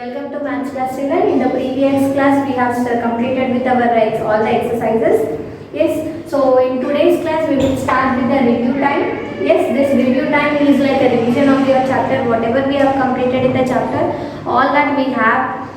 Welcome to Maths class children. In the previous class we have completed with our all the exercises. Yes, so in today's class we will start with the review time. Yes, this review time is like a revision of your chapter, whatever we have completed in the chapter, all that we have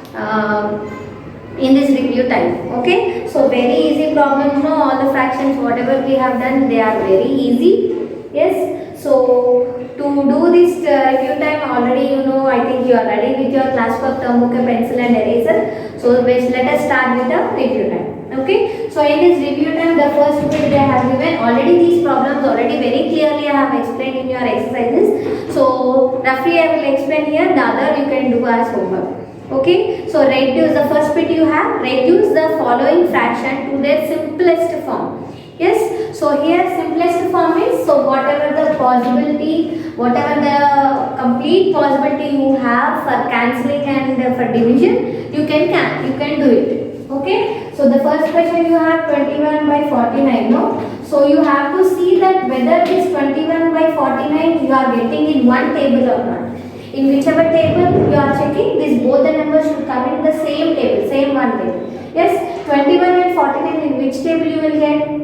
in this review time. Okay, so very easy problems, no, all the fractions whatever we have done, they are very easy. Yes, so to do this review time, already you know, I think you are ready with your classwork, term book, pencil and eraser. So let us start with the review time. Okay, so in this review time, the first bit they have given already these problems already very clearly I have explained in your exercises. So roughly I will explain here, the other you can do as homework. Okay, so reduce, the first bit you have, reduce the following fraction to their simplest form. Yes, so here simplest form is, so whatever the possibility, whatever the complete possibility you have for cancelling and for division, you can do it. Okay, so the first question you have 21 by 49, no? So you have to see that whether this 21 by 49 you are getting in one table or not. In whichever table you are checking, this both the numbers should come in the same table, same one table. Yes, 21 and 49 in which table you will get?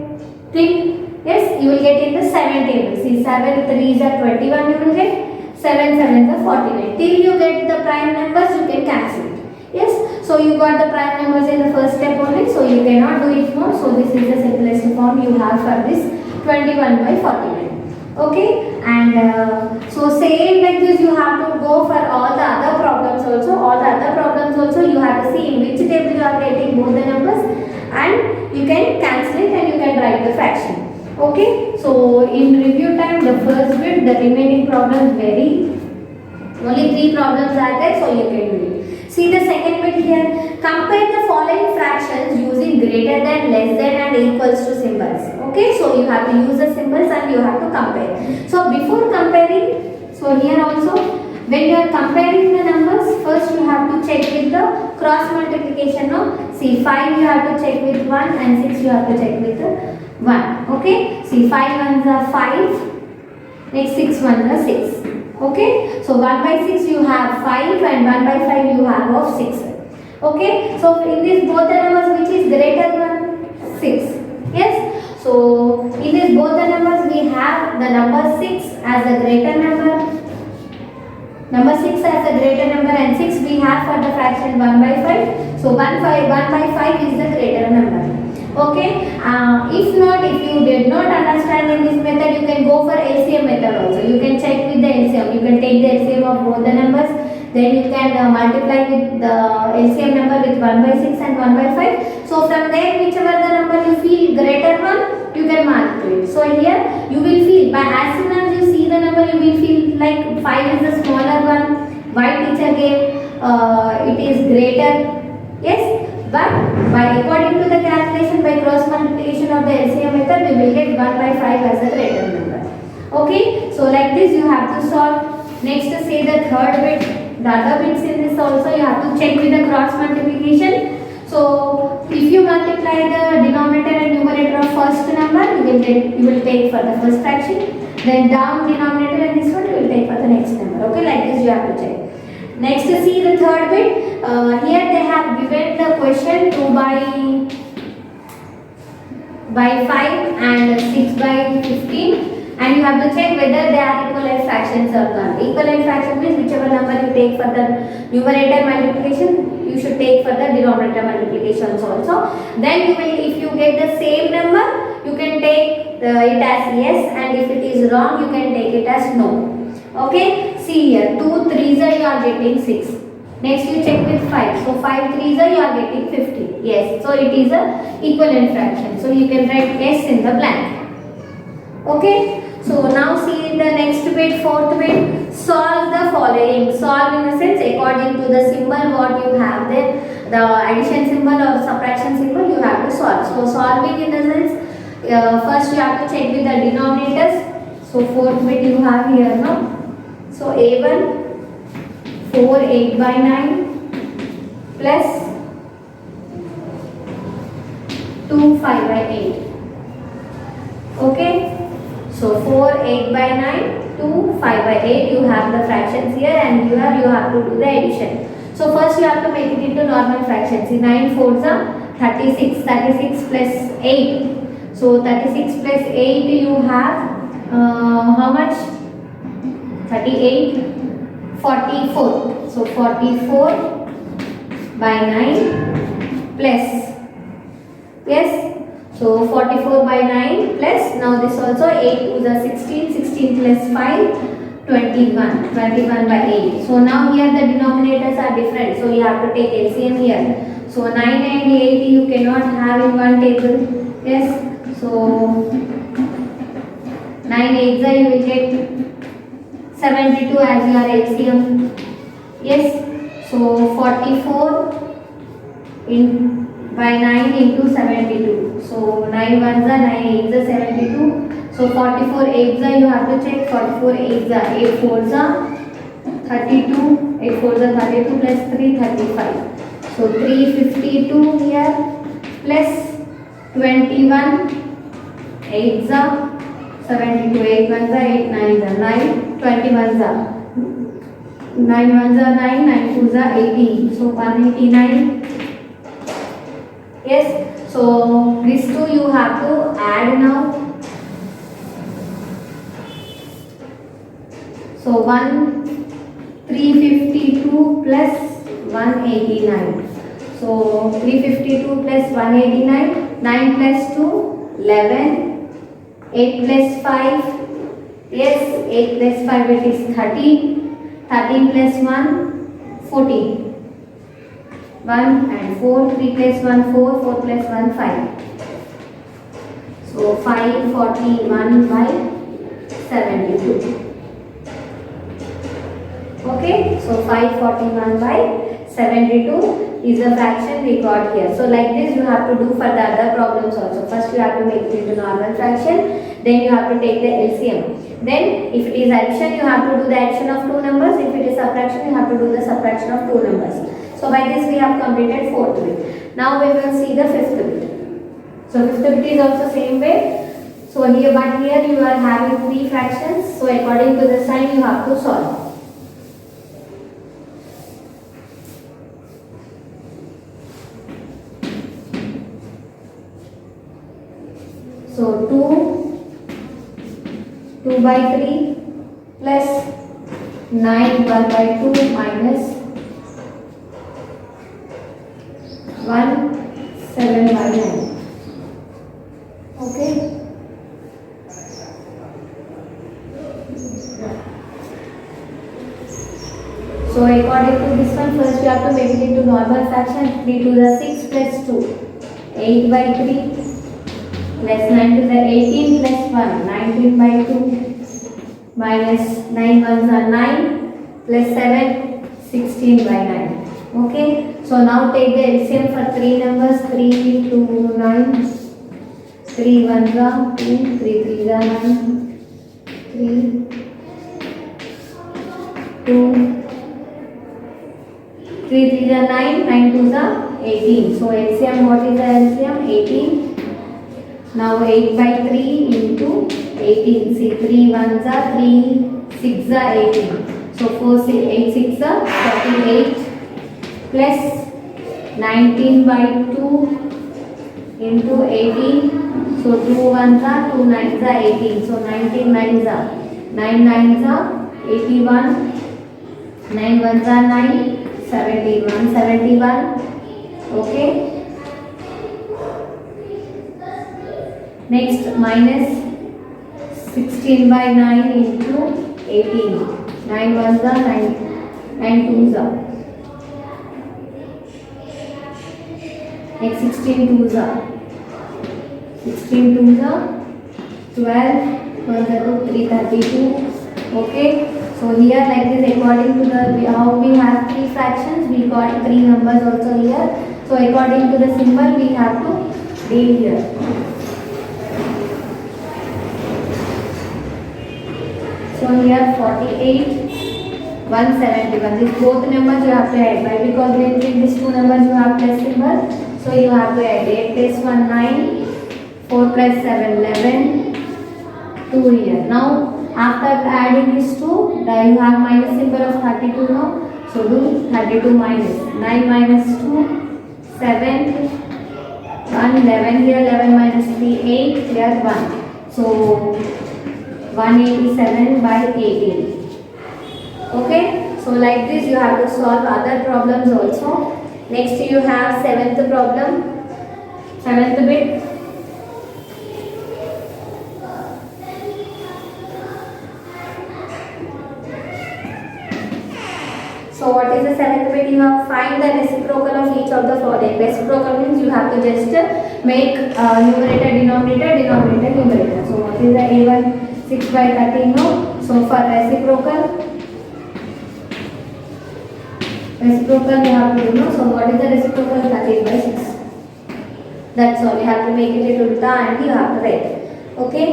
Think, yes, you will get in the 7 table. See, 7 3s are 21 you will get, 7 7s are 49. Till you get the prime numbers, you can cancel it. Yes, so you got the prime numbers in the first step only, so you cannot do it more. So this is the simplest form you have for this 21 by 49. Okay, and so same like this you have to go for all the other problems also. All the other problems also you have to see in which table you are getting both the numbers, and you can cancel it and you can write the fraction. Okay, so in review time, the first bit, the remaining problems only 3 problems are there, so you can do it. See the second bit here, compare the following fractions using greater than, less than and equals to symbols. Okay, so you have to use the symbols and you have to compare. So before comparing, so here also, when you are comparing the numbers, first you have to check with the cross multiplication. No? See 5 you have to check with 1 and 6 you have to check with 1. Okay, see 5 ones are 5, next 6 ones are 6. Okay, so 1 by 6 you have 5 and 1 by 5 you have of 6. Okay, so in this both the numbers which is greater than 6. Yes, so in this both the numbers we have the number 6 as a greater number. Number 6 as a greater number and 6 we have for the fraction 1 by 5. So 1 by 5 is the greater number. Okay, if not, if you did not understand in this method, you can go for LCM method also. You can check with the LCM. You can take the LCM of both the numbers. Then you can multiply with the LCM number with 1 by 6 and 1 by 5. So from there, whichever the number you feel greater one, you can mark to it. So here you will feel, by as soon as you see the number, you will feel like 5 is the smaller one. Why teacher gave it is greater? Yes. But by according to the calculation by cross multiplication of the LCM method, we will get 1 by 5 as a greater number. Okay, so like this you have to solve. Next to say the third bit, the other bits in this also you have to check with the cross multiplication. So if you multiply the denominator and numerator of first number, you will take for the first fraction. Then down denominator and this one you will take for the next number. Okay, like this you have to check. Next to see the third bit, here they have given the question 2 by 5 and 6 by 15, and you have to check whether they are equivalent fractions or not. Equivalent fraction means whichever number you take for the numerator multiplication, you should take for the denominator multiplications also. Then you will, if you get the same number, you can take it as yes, and if it is wrong, you can take it as no. Okay, see here 2 3s you are getting 6. Next you check with 5. So 5 3s you are getting 50. Yes, so it is a equivalent fraction. So you can write yes in the blank. Okay, so now see the next bit, fourth bit, solve the following. Solve in the sense according to the symbol what you have there, the addition symbol or subtraction symbol you have to solve. So solving in the sense, first you have to check with the denominators. So fourth bit you have here, no? So A1 4 8 by 9 plus 2 5 by 8. Okay, so 4 8 by 9 2 5 by 8 you have the fractions here, and here you have to do the addition. So first you have to make it into normal fraction. See, 9 fours are 36. 36 plus 8. So 36 plus 8 you have how much? 38. 44. So 44 by 9 plus, yes, so 44 by 9 plus, now this also 8 to the 16, 16 plus 5, 21, 21 by 8. So now here the denominators are different, so you have to take LCM here. So 9 and 8 you cannot have in one table, yes, so 9 8 you will get 72 as your LCM, yes, so 44 in by 9 into 72, so 9 ones are 9 8s are 72, so 44 8s are you have to check, 44 8s are 8 4s are 32, 8 4s are 32 plus 3 35, so 352 here plus 21 8s are 72, 8 ones are 8 9s are 9, 21s are 9 ones are 9, 9 twos are 18, so 189. Yes, so these two you have to add now. So 352 plus 189. So 352 plus 189, 9 plus 2, 11, 8 plus 5, yes, 8 plus 5 it is 13, 13 plus 1, 14. 1 and 4, 3 plus 1 4, 4 plus 1 5. So 541 by 72. Okay, so 541 by 72 is the fraction we got here. So like this you have to do for the other problems also. First you have to make it into normal fraction, then you have to take the LCM. Then if it is addition you have to do the addition of two numbers, if it is subtraction you have to do the subtraction of two numbers. So by this we have completed fourth bit. Now we will see the fifth bit. So fifth bit is also same way. So here, but here you are having three fractions. So according to the sign you have to solve. So 2 by 3 plus 9 1 by 2 minus 1 7 by 9. Okay. So according to this one, first you have to make it into normal fraction. 3 to the 6 plus 2, 8 by 3 plus 9 to the 18 plus 1, 19 by 2 minus 9 ones are 9 plus 7, 16 by 9. Okay, so now take the LCM for three numbers. 3 2 9, 3 1s are 2, 3 3s are 9, 3 2, 3 3s are 9, 9 2s are 18. So LCM, what is the LCM? 18. Now 8 by 3 into 18. See, 3 1s are 3, 6 are 18. So 4 6, 8 6 are 48 plus 19 by 2 into 18. So 2 1s are 2 9s are 18. So 19 9s are 9 9s are 81. 9 1s are 9, 71 71. Okay. Next, minus 16 by 9 into 18. 9 1s are 9 and 2s are. Next 16 2s are. 16 2s are 12. 1 to 3 32. Okay. So here like this, according to the how we have three fractions, we got three numbers also here. So according to the symbol we have to deal here. So here 48, 171. These both numbers you have to add. Why? Because between these two numbers you have plus symbol. So you have to add 8 plus 1 9, 4 plus 7 11, 2 here. Now after adding these two, you have minus symbol of 32 now. So do 32 minus 9 minus 2, 7, 1, 11 here, 11 minus 3, 8 here, 1. So 187 by 18. Okay, so like this you have to solve other problems also. Next you have 7th problem, 7th bit. So what is the 7th bit? You have to find the reciprocal of each of the following. Reciprocal means you have to just make numerator, denominator, denominator, numerator. So what is the A1? 6 by 13, no? So for reciprocal you have to know. So what is the reciprocal? 13 by 6. That's all. You have to make it ulta and you have to write. Okay.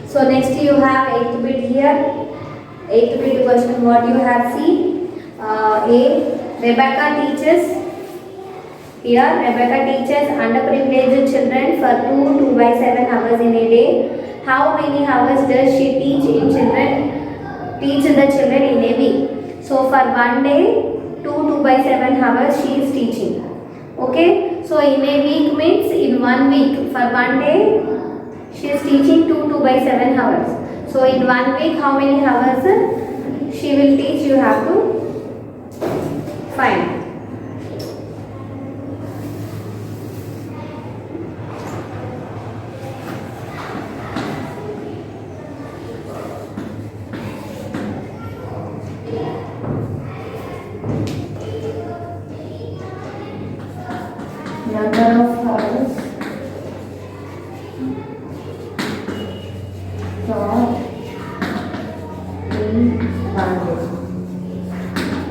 So next you have 8th bit here. 8th bit question, what you have seen? A. Rebecca teaches. Here Rebecca teaches underprivileged children for 2 by 7 hours in a day. How many hours does she teach the children in a week? So for one day 2 by 7 hours she is teaching. Okay. So in a week means in 1 week. For one day she is teaching 2 by 7 hours. So in 1 week how many hours she will teach, you have to find. Number of hours taught in 1 day.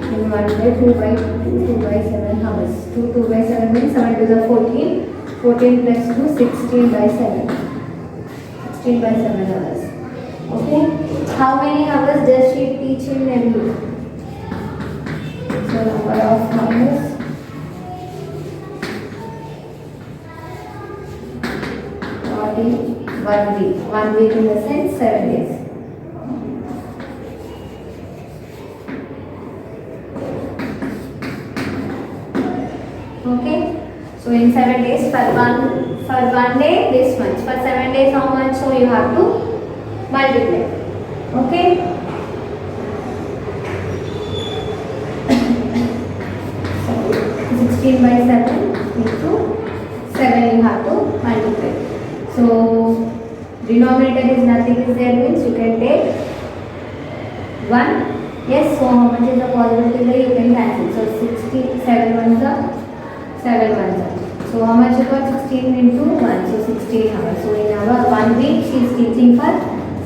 In 1 day 2 by 7 hours. 2 by 7 means 7 to the 14. 14 plus 2, 16 by 7. 16 by 7 hours. Okay. How many hours does she teach in a week? So number of hours. 1 week. 1 week in the sense 7 days. Okay. So in 7 days, for one day this much. For 7 days how much? So you have to multiply. Okay. So 16 by 7 into 7 you have to multiply. So denominator is nothing is there means you can take 1. Yes, so how much is the possibility that you can cancel? So 16, 7 ones are 7 ones are. So how much you got? 16 into 1, so 16 hours. So in our 1 week she is teaching for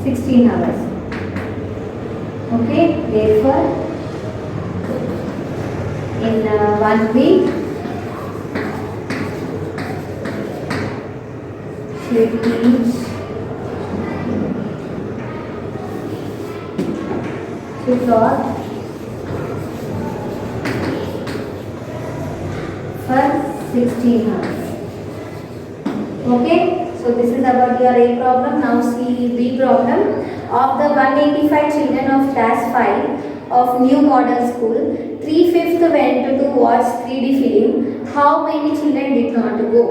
16 hours. Okay, therefore in 1 week she teach she taught for 16 hours. Okay, so this is about your A problem. Now see B problem. Of the 185 children of class 5 of new model school, 3/5 went to watch 3D film. How many children did not go?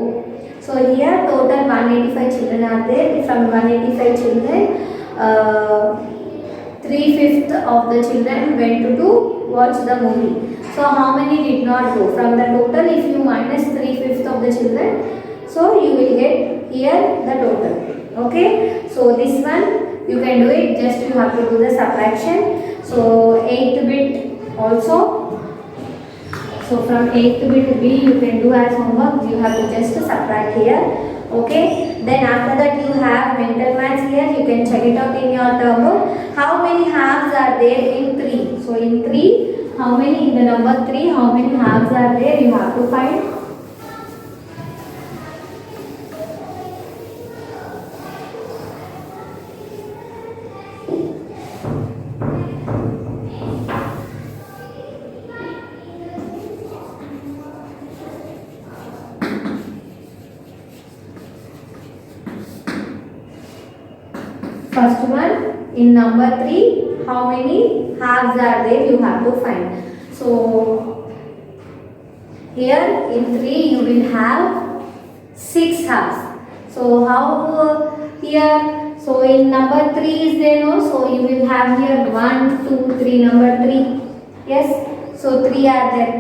So here total 185 children are there. From 185 children, 3/5 of the children went to watch the movie. So how many did not go? From the total, if you minus 3/5 of the children, so you will get here the total. Okay. So this one you can do it. Just you have to do the subtraction. So 8th bit also. So from 8th bit B you can do as homework. You have to just subtract here. Okay. Then after that you have mental maths here. You can check it out in your term book. How many halves are there in 3? So in 3, how many in the number 3? How many halves are there? You have to find. first one, in number 3, how many halves are there you have to find. So here in 3 you will have 6 halves. So how here, so in number 3 is there, no? So you will have here 1, 2, 3, number 3. Yes, so 3 are there.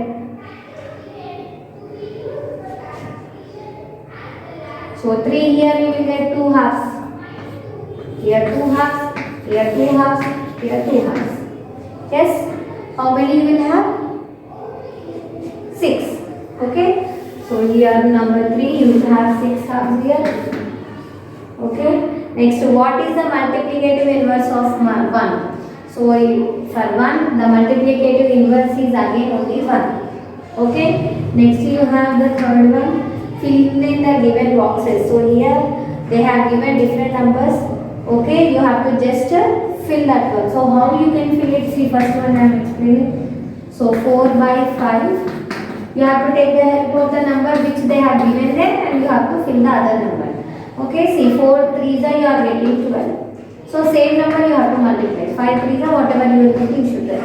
So 3 here you will get 2 halves. Here 2 halves, here 2 halves, here 2 halves. Yes, how many you will have? 6. Okay, so here number 3 you will have 6 halves here. Okay, next what is the multiplicative inverse of 1? So for 1 the multiplicative inverse is again only 1. Okay, next you have the third one. Fill in the given boxes. So here they have given different numbers. Okay, you have to just fill that one. So how you can fill it? See, first one I am explaining. So 4 by 5. You have to take the help of the number which they have given there and you have to fill the other number. Okay, see 4 3s are you are getting 12. So same number you have to multiply. 5 3s are whatever you will get you should get.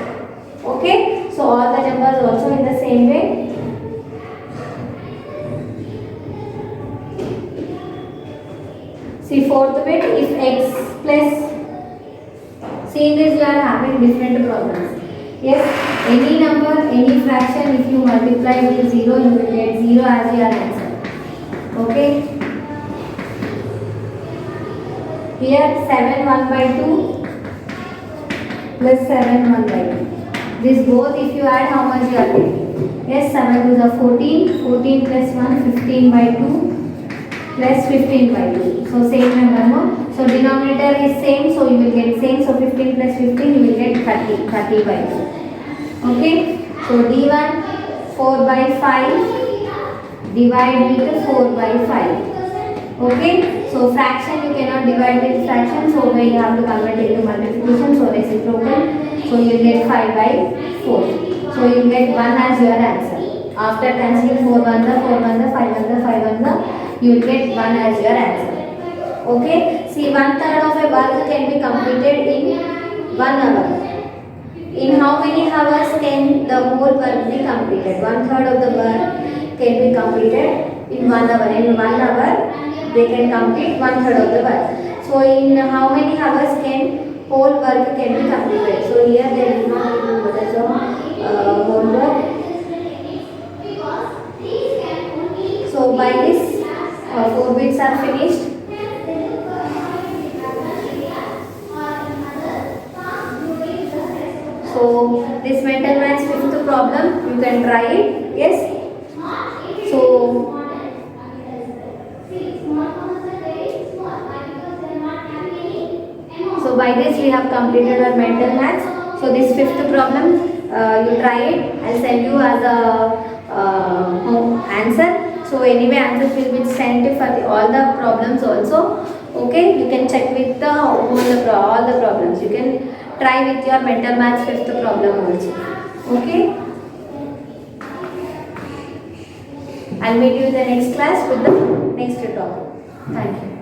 Okay, so all the numbers also in the same way. See fourth bit, if x plus, see in this you are having different problems. Yes, any number, any fraction if you multiply with 0 you will get 0 as your answer. Okay. Here 7 1 by 2 plus 7 1 by 2. This both if you add how much you are getting? Yes, 7 to the 14, 14 plus 1 15 by 2 plus 15 by 2. So same number, no? So denominator is same, so you will get same. So 15 plus 15 you will get 30, 30 by 2. Okay. So D1 4 by 5 divide with 4 by 5. Okay. So fraction you cannot divide with fraction, so when you have to convert it into multiplication, so reciprocal. So you will get 5 by 4. So you will get 1 as your answer. After cancelling 4 1 the 4 1 the 5 1 the 5 1 the, you will get 1 as your answer. Okay. See, 1/3 of a work can be completed in 1 hour. In how many hours can the whole work be completed? 1/3 of the work can be completed in 1 hour. In 1 hour, they can complete 1/3 of the work. So in how many hours can whole work can be completed? So here they do not give what is the whole work. So by this 4 bits are finished. So this mental maths 5th problem you can try it. Yes. So by this we have completed our mental maths. So this 5th problem you try it. I'll send you as a answer. So anyway answers will be sent for all the problems also. Okay, you can check with the all the problems. You can try with your mental maths 5th problem also. Okay, I'll meet you in the next class with the next topic. Thank you.